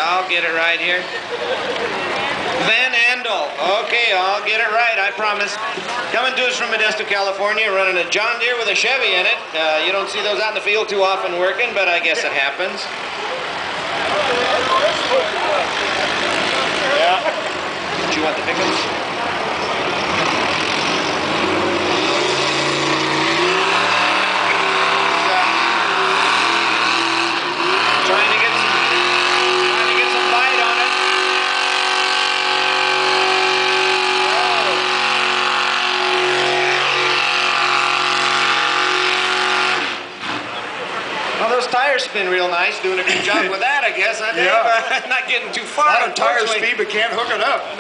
I'll get it right here. Van Andel. Okay, I'll get it right, I promise. Coming to us from Modesto, California, running a John Deere with a Chevy in it. You don't see those out in the field too often working, but I guess it happens. Yeah. Do you want the pickups? Trying to get some bite on it. Well, those tires spin real nice. Doing a good job with that, I guess. I think. Yeah. Not getting too far. Not on tire unfortunately. speed, but can't hook it up.